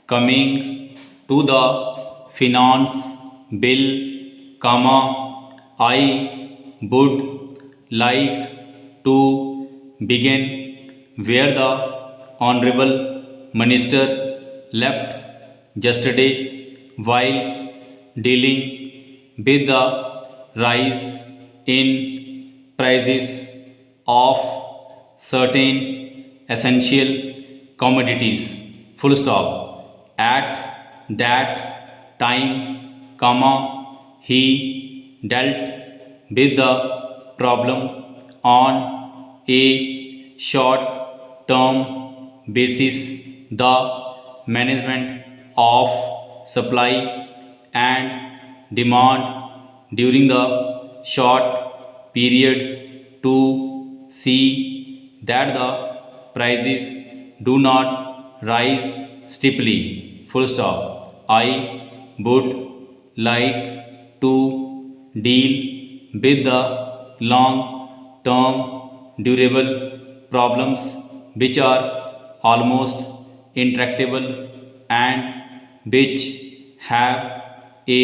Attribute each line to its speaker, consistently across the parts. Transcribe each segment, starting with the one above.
Speaker 1: coming to the finance bill, comma, I would like to begin where the Honorable Minister left yesterday while dealing with the rise in prices of certain essential commodities. Full stop. At that time, comma, he dealt with the problem on a short term basis. The management of supply and demand during the short period to see that the prices do not rise steeply. Full stop. I would like to deal with the long term durable problems which are almost intractable and which have a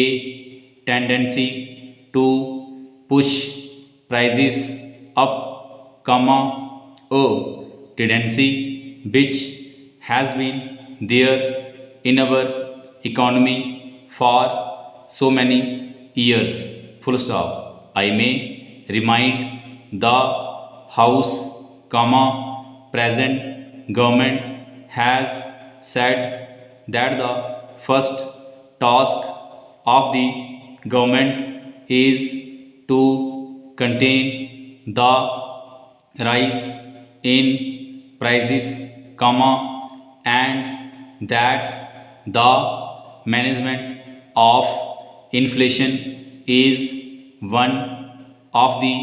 Speaker 1: tendency to push prices up, comma, a tendency which has been there in our economy for so many years. Full stop. I may remind the House, comma, present government has said that the first task of the government is to contain the rise in prices, comma, and that the management of inflation is one of the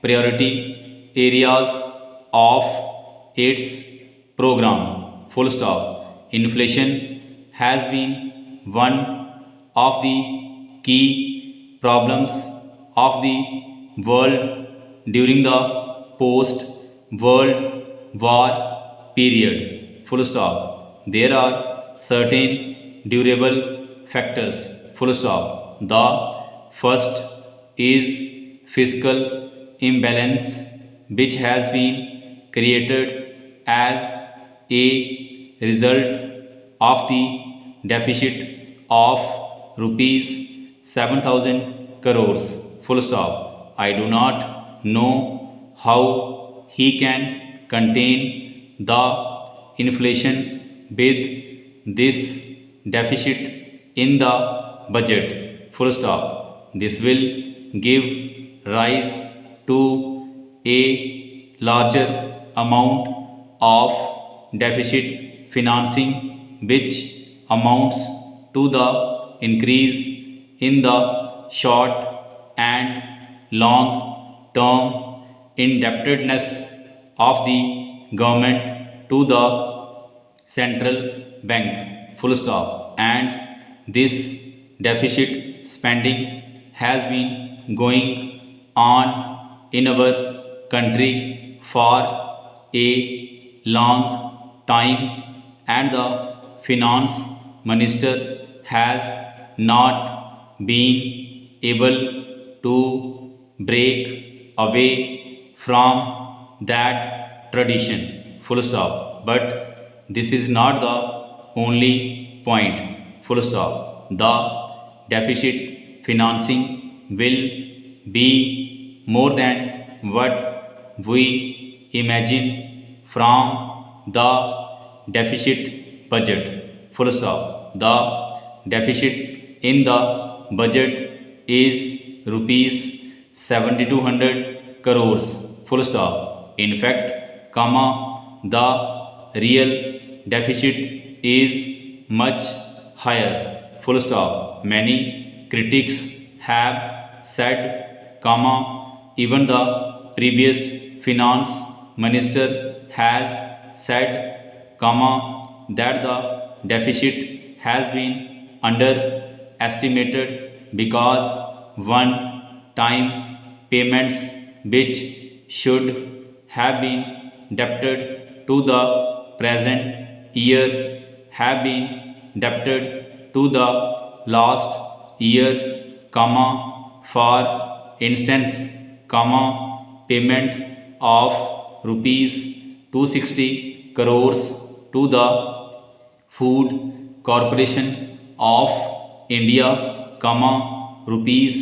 Speaker 1: priority areas of its program. Full stop. Inflation has been one of the key problems of the world during the post World War period. Full stop. There are certain durable factors. Full stop. The first is fiscal imbalance which has been created as a result of the deficit of rupees 7,000 crores. Full stop. I do not know how he can contain the inflation with this deficit in the budget. Full stop. This will give rise to a larger amount of deficit financing which amounts to the increase in the short and long term indebtedness of the government to the central bank. Full stop. And this deficit spending has been going on in our country for a long time and the finance minister has not been able to break away from that tradition. Full stop. But this is not the only point. Full stop. The deficit financing will be more than what we imagine from the deficit budget. Full stop. The deficit in the budget is rupees 7,200 crores. Full stop. In fact, comma, the real deficit is much higher. Full stop. Many critics have said, comma, even the previous finance minister has said, comma, that the deficit has been underestimated because one time payments which should have been debted to the present year have been debted to the last year, comma, for instance, comma, payment of rupees 260 crores to the Food Corporation of India, comma, rupees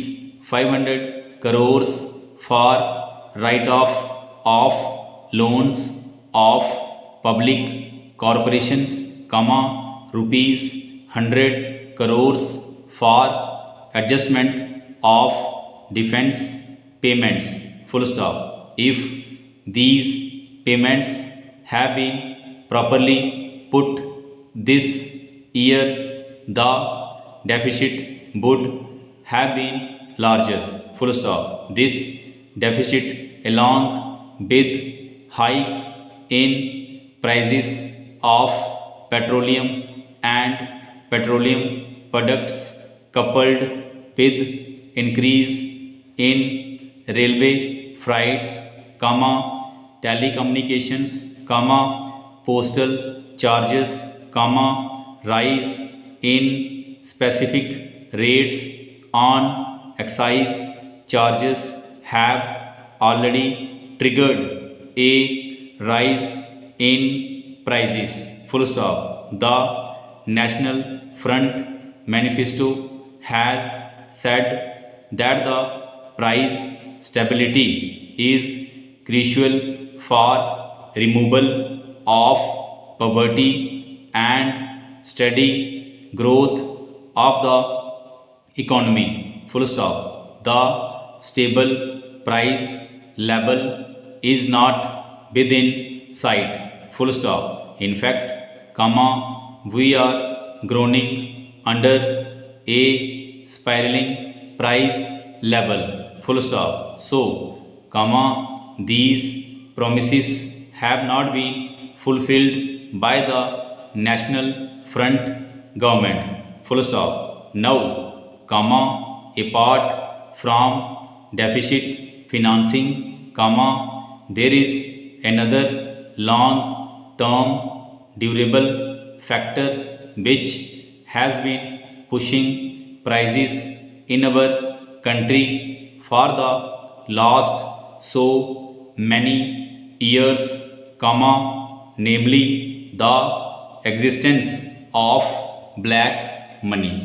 Speaker 1: 500 crores for write-off of loans of public corporations, comma, rupees 100 crores for adjustment of defense payments, full stop. If these payments have been properly put this year, the deficit would have been larger, full stop. This deficit, along with hike in prices of petroleum and petroleum products, coupled with increase in railway freights, comma, telecommunications, comma, postal charges, comma, rise in specific rates on excise charges have already triggered a rise in prices, full stop. The National Front manifesto has said that the price stability is crucial for removal of poverty and steady growth of the economy, full stop. The stable price level is not within sight, full stop. In fact, comma, we are groaning under a spiraling price level, full stop. So, comma, these promises have not been fulfilled by the National Front government, full stop. Now, comma, apart from deficit financing, comma, there is another long term durable factor which has been pushing prices in our country for the last so many years, comma, namely the existence of black money.